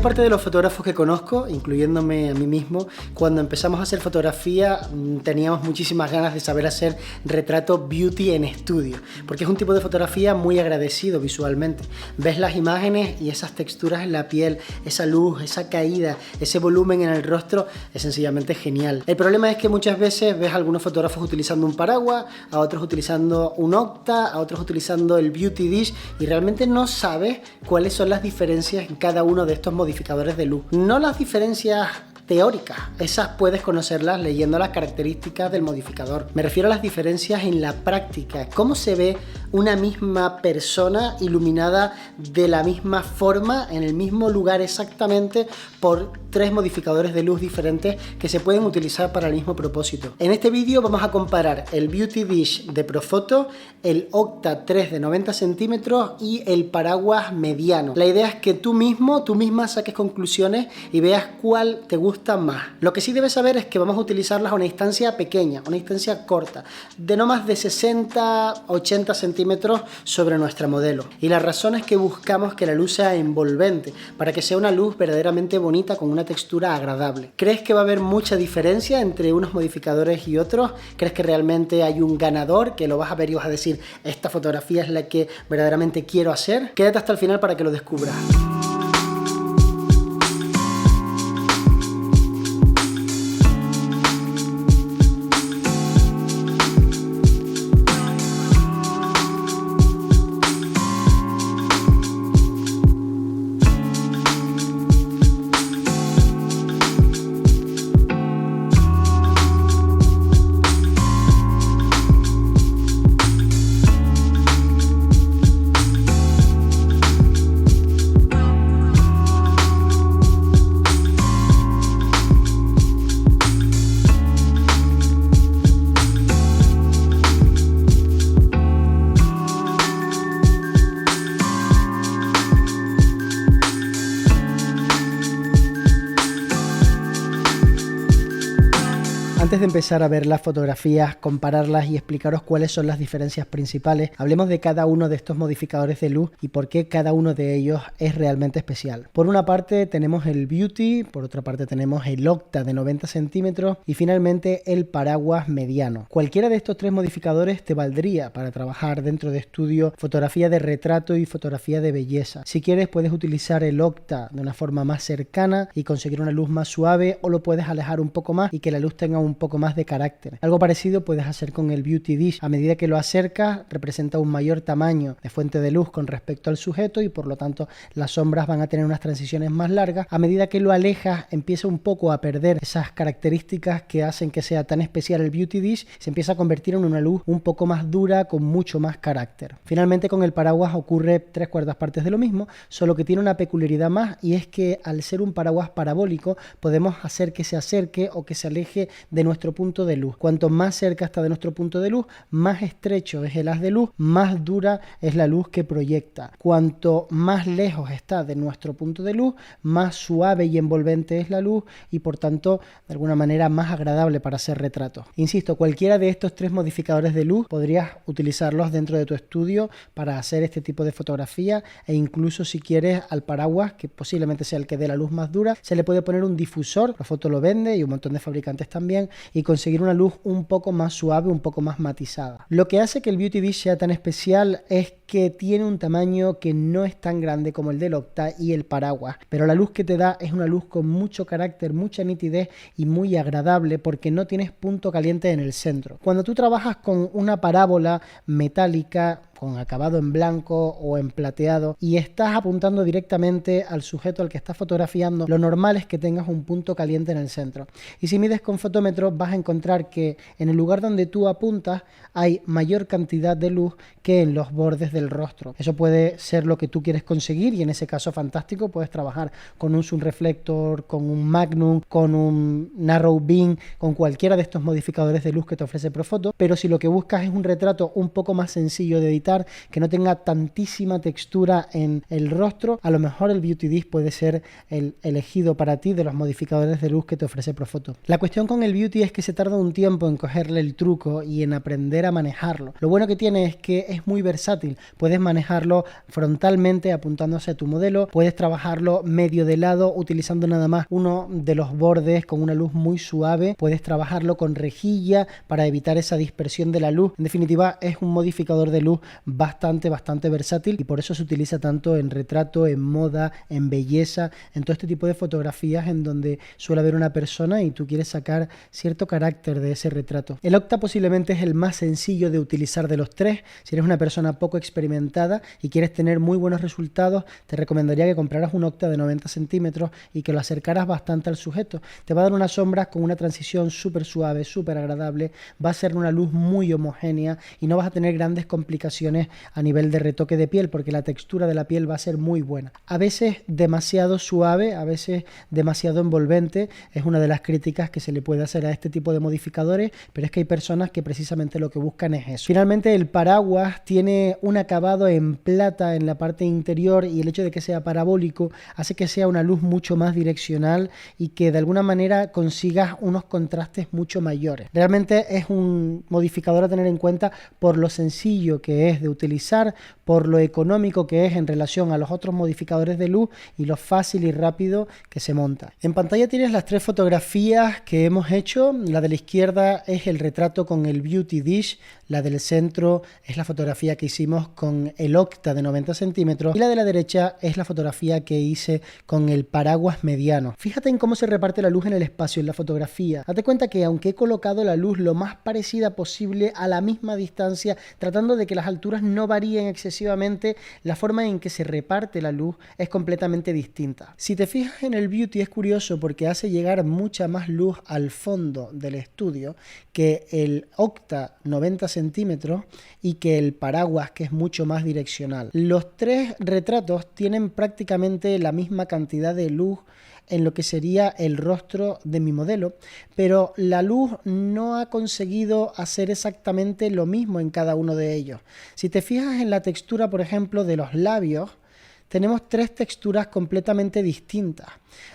mayor parte de los fotógrafos que conozco, incluyéndome a mí mismo, cuando empezamos a hacer fotografía teníamos muchísimas ganas de saber hacer retrato beauty en estudio, porque es un tipo de fotografía muy agradecido visualmente. Ves las imágenes y esas texturas en la piel, esa luz, esa caída, ese volumen en el rostro, es sencillamente genial. El problema es que muchas veces ves a algunos fotógrafos utilizando un paraguas, a otros utilizando un Octa, a otros utilizando el Beauty Dish, y realmente no sabes cuáles son las diferencias en cada uno de estos modificadores de luz. No las diferencias teóricas, esas puedes conocerlas leyendo las características del modificador. Me refiero a las diferencias en la práctica, cómo se ve una misma persona iluminada de la misma forma, en el mismo lugar exactamente, por tres modificadores de luz diferentes que se pueden utilizar para el mismo propósito. En este vídeo vamos a comparar el Beauty Dish de Profoto, el Octa 3 de 90 centímetros y el paraguas mediano. La idea es que tú misma saques conclusiones y veas cuál te gusta más. Lo que sí debes saber es que vamos a utilizarlas a una distancia pequeña, una distancia corta, de no más de 60-80 centímetros sobre nuestra modelo. Y la razón es que buscamos que la luz sea envolvente, para que sea una luz verdaderamente bonita con una textura agradable. ¿Crees que va a haber mucha diferencia entre unos modificadores y otros? ¿Crees que realmente hay un ganador, que lo vas a ver y vas a decir, esta fotografía es la que verdaderamente quiero hacer? Quédate hasta el final para que lo descubras. Antes de empezar a ver las fotografías, compararlas y explicaros cuáles son las diferencias principales, hablemos de cada uno de estos modificadores de luz y por qué cada uno de ellos es realmente especial. Por una parte tenemos el Beauty, por otra parte tenemos el Octa de 90 centímetros y finalmente el paraguas mediano. Cualquiera de estos tres modificadores te valdría para trabajar dentro de estudio fotografía de retrato y fotografía de belleza. Si quieres puedes utilizar el Octa de una forma más cercana y conseguir una luz más suave, o lo puedes alejar un poco más y que la luz tenga un poco más de carácter. Algo parecido puedes hacer con el Beauty Dish. A medida que lo acercas, representa un mayor tamaño de fuente de luz con respecto al sujeto y por lo tanto las sombras van a tener unas transiciones más largas. A medida que lo alejas, empieza un poco a perder esas características que hacen que sea tan especial el Beauty Dish. Se empieza a convertir en una luz un poco más dura, con mucho más carácter. Finalmente con el paraguas ocurre 3/4 partes de lo mismo, solo que tiene una peculiaridad más, y es que al ser un paraguas parabólico podemos hacer que se acerque o que se aleje de nuestro punto de luz. Cuanto más cerca está de nuestro punto de luz, más estrecho es el haz de luz, más dura es la luz que proyecta. Cuanto más lejos está de nuestro punto de luz, más suave y envolvente es la luz y por tanto de alguna manera más agradable para hacer retratos. Insisto, cualquiera de estos tres modificadores de luz podrías utilizarlos dentro de tu estudio para hacer este tipo de fotografía, e incluso si quieres al paraguas, que posiblemente sea el que dé la luz más dura, se le puede poner un difusor. Profoto lo vende y un montón de fabricantes también, y conseguir una luz un poco más suave, un poco más matizada. Lo que hace que el Beauty Dish sea tan especial es que tiene un tamaño que no es tan grande como el del Octa y el paraguas, pero la luz que te da es una luz con mucho carácter, mucha nitidez y muy agradable, porque no tienes punto caliente en el centro. Cuando tú trabajas con una parábola metálica con acabado en blanco o en plateado y estás apuntando directamente al sujeto al que estás fotografiando, lo normal es que tengas un punto caliente en el centro. Y si mides con fotómetro vas a encontrar que en el lugar donde tú apuntas hay mayor cantidad de luz que en los bordes del rostro. Eso puede ser lo que tú quieres conseguir, y en ese caso fantástico, puedes trabajar con un zoom reflector, con un magnum, con un narrow beam, con cualquiera de estos modificadores de luz que te ofrece Profoto. Pero si lo que buscas es un retrato un poco más sencillo de editar, evitar que no tenga tantísima textura en el rostro, a lo mejor el Beauty Dish puede ser el elegido para ti de los modificadores de luz que te ofrece Profoto. La cuestión con el Beauty es que se tarda un tiempo en cogerle el truco y en aprender a manejarlo. Lo bueno que tiene es que es muy versátil. Puedes manejarlo frontalmente apuntando hacia tu modelo, puedes trabajarlo medio de lado utilizando nada más uno de los bordes con una luz muy suave, puedes trabajarlo con rejilla para evitar esa dispersión de la luz. En definitiva, es un modificador de luz bastante versátil y por eso se utiliza tanto en retrato, en moda, en belleza, en todo este tipo de fotografías en donde suele haber una persona y tú quieres sacar cierto carácter de ese retrato. El Octa posiblemente es el más sencillo de utilizar de los tres. Si eres una persona poco experimentada y quieres tener muy buenos resultados, te recomendaría que compraras un Octa de 90 centímetros y que lo acercaras bastante al sujeto. Te va a dar unas sombras con una transición súper suave, súper agradable, va a ser una luz muy homogénea y no vas a tener grandes complicaciones a nivel de retoque de piel porque la textura de la piel va a ser muy buena. A veces demasiado suave, a veces demasiado envolvente, es una de las críticas que se le puede hacer a este tipo de modificadores, pero es que hay personas que precisamente lo que buscan es eso. Finalmente, el paraguas tiene un acabado en plata en la parte interior y el hecho de que sea parabólico hace que sea una luz mucho más direccional y que de alguna manera consigas unos contrastes mucho mayores. Realmente es un modificador a tener en cuenta por lo sencillo que es de utilizar, por lo económico que es en relación a los otros modificadores de luz y lo fácil y rápido que se monta. En pantalla tienes las tres fotografías que hemos hecho. La de la izquierda es el retrato con el Beauty Dish, la del centro es la fotografía que hicimos con el Octa de 90 centímetros y la de la derecha es la fotografía que hice con el paraguas mediano. Fíjate en cómo se reparte la luz en el espacio en la fotografía. Date cuenta que aunque he colocado la luz lo más parecida posible a la misma distancia, tratando de que las alturas no varíen excesivamente, la forma en que se reparte la luz es completamente distinta. Si te fijas en el Beauty es curioso porque hace llegar mucha más luz al fondo del estudio que el Octa 90 centímetros y que el paraguas, que es mucho más direccional. Los tres retratos tienen prácticamente la misma cantidad de luz en lo que sería el rostro de mi modelo, pero la luz no ha conseguido hacer exactamente lo mismo en cada uno de ellos. Si te fijas en la textura, por ejemplo, de los labios, tenemos tres texturas completamente distintas.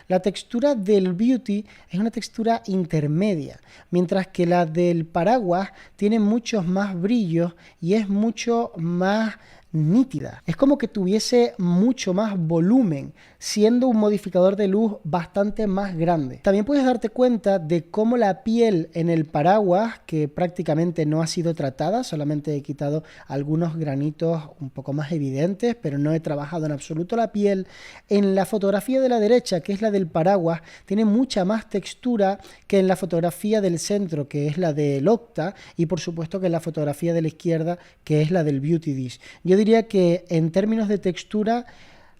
La textura del Beauty es una textura intermedia, mientras que la del paraguas tiene muchos más brillos y es mucho más nítida. Es como que tuviese mucho más volumen, siendo un modificador de luz bastante más grande. También puedes darte cuenta de cómo la piel en el paraguas, que prácticamente no ha sido tratada, solamente he quitado algunos granitos un poco más evidentes, pero no he trabajado en absoluto la piel. En la fotografía de la derecha, que es la del paraguas, tiene mucha más textura que en la fotografía del centro, que es la del Octa, y por supuesto que en la fotografía de la izquierda, que es la del Beauty Dish. Yo diría que en términos de textura,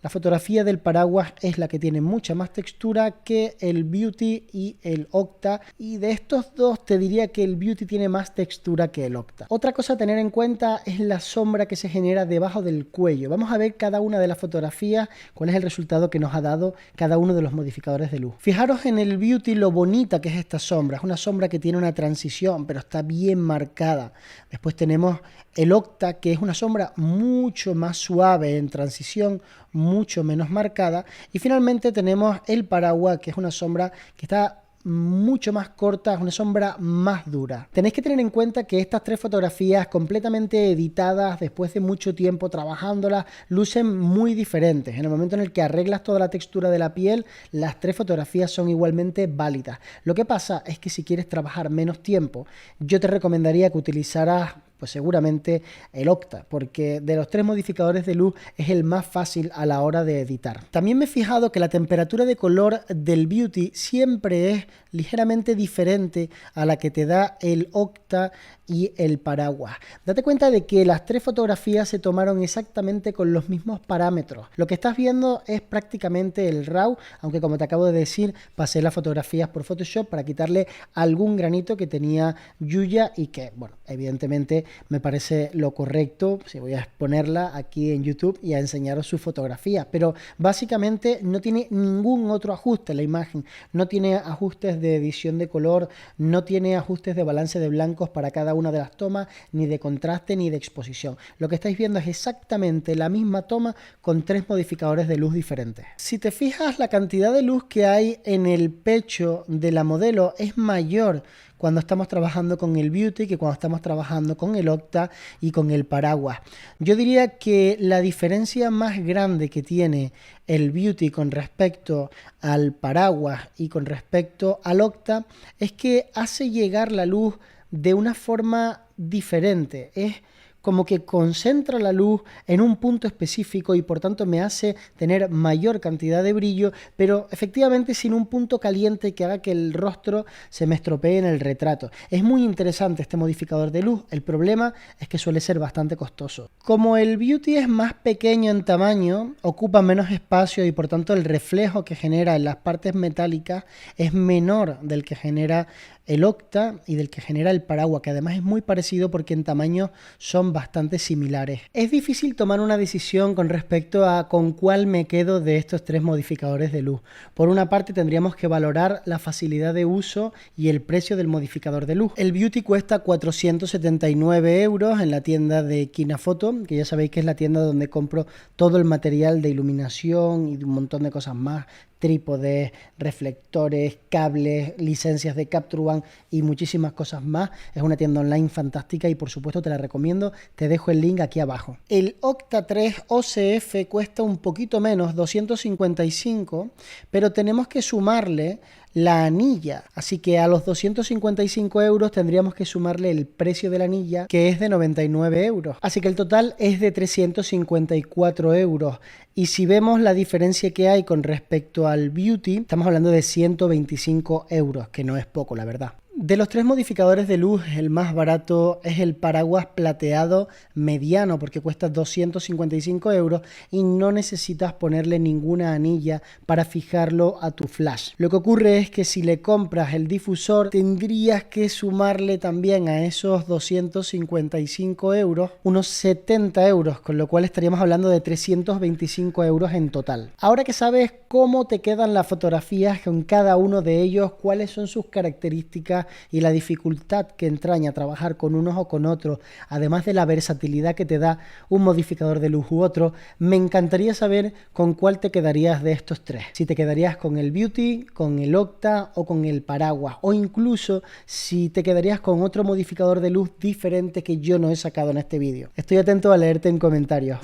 la fotografía del paraguas es la que tiene mucha más textura que el Beauty y el Octa, y de estos dos te diría que el Beauty tiene más textura que el Octa. Otra cosa a tener en cuenta es la sombra que se genera debajo del cuello. Vamos a ver cada una de las fotografías, cuál es el resultado que nos ha dado cada uno de los modificadores de luz. Fijaros en el Beauty lo bonita que es esta sombra. Es una sombra que tiene una transición, pero está bien marcada. Después tenemos el Octa, que es una sombra mucho más suave en transición, mucho menos marcada. Y finalmente tenemos el paraguas, que es una sombra que está mucho más corta, es una sombra más dura. Tenéis que tener en cuenta que estas tres fotografías completamente editadas después de mucho tiempo trabajándolas lucen muy diferentes. En el momento en el que arreglas toda la textura de la piel, las tres fotografías son igualmente válidas. Lo que pasa es que si quieres trabajar menos tiempo, yo te recomendaría que utilizaras pues seguramente el Octa, porque de los tres modificadores de luz es el más fácil a la hora de editar. También me he fijado que la temperatura de color del Beauty siempre es ligeramente diferente a la que te da el Octa y el paraguas. Date cuenta de que las tres fotografías se tomaron exactamente con los mismos parámetros. Lo que estás viendo es prácticamente el RAW, aunque como te acabo de decir, pasé las fotografías por Photoshop para quitarle algún granito que tenía Yuya y que, bueno, evidentemente me parece lo correcto. Si voy a exponerla aquí en YouTube y a enseñaros su fotografía, pero básicamente no tiene ningún otro ajuste la imagen, no tiene ajustes de edición de color, no tiene ajustes de balance de blancos para cada una de las tomas, ni de contraste ni de exposición. Lo que estáis viendo es exactamente la misma toma con 3 modificadores de luz diferentes. Si te fijas, la cantidad de luz que hay en el pecho de la modelo es mayor cuando estamos trabajando con el Beauty que cuando estamos trabajando con el Octa y con el Paraguas. Yo diría que la diferencia más grande que tiene el Beauty con respecto al Paraguas y con respecto al Octa es que hace llegar la luz de una forma diferente. Es como que concentra la luz en un punto específico y por tanto me hace tener mayor cantidad de brillo, pero efectivamente sin un punto caliente que haga que el rostro se me estropee en el retrato. Es muy interesante este modificador de luz, el problema es que suele ser bastante costoso. Como el Beauty es más pequeño en tamaño, ocupa menos espacio y por tanto el reflejo que genera en las partes metálicas es menor del que genera el Octa y del que genera el Paraguas, que además es muy parecido porque en tamaño son bastante similares. Es difícil tomar una decisión con respecto a con cuál me quedo de estos 3 modificadores de luz. Por una parte tendríamos que valorar la facilidad de uso y el precio del modificador de luz. El Beauty cuesta 479 euros en la tienda de Kinafoto, que ya sabéis que es la tienda donde compro todo el material de iluminación y un montón de cosas más. Trípodes, reflectores, cables, licencias de Capture One y muchísimas cosas más. Es una tienda online fantástica y por supuesto te la recomiendo. Te dejo el link aquí abajo. El Octa 3 OCF cuesta un poquito menos, 255, pero tenemos que sumarle la anilla, así que a los 255 euros tendríamos que sumarle el precio de la anilla, que es de 99 euros, así que el total es de 354 euros. Y si vemos la diferencia que hay con respecto al Beauty, estamos hablando de 125 euros, que no es poco, la verdad. De los 3 modificadores de luz, el más barato es el Paraguas plateado mediano porque cuesta 255 euros y no necesitas ponerle ninguna anilla para fijarlo a tu flash. Lo que ocurre es que si le compras el difusor tendrías que sumarle también a esos 255 euros unos 70 euros, con lo cual estaríamos hablando de 325 euros en total. Ahora que sabes cómo te quedan las fotografías con cada uno de ellos, cuáles son sus características y la dificultad que entraña trabajar con unos o con otros, además de la versatilidad que te da un modificador de luz u otro, me encantaría saber con cuál te quedarías de estos 3. Si te quedarías con el Beauty, con el Octa o con el Paraguas, o incluso si te quedarías con otro modificador de luz diferente que yo no he sacado en este vídeo. Estoy atento a leerte en comentarios.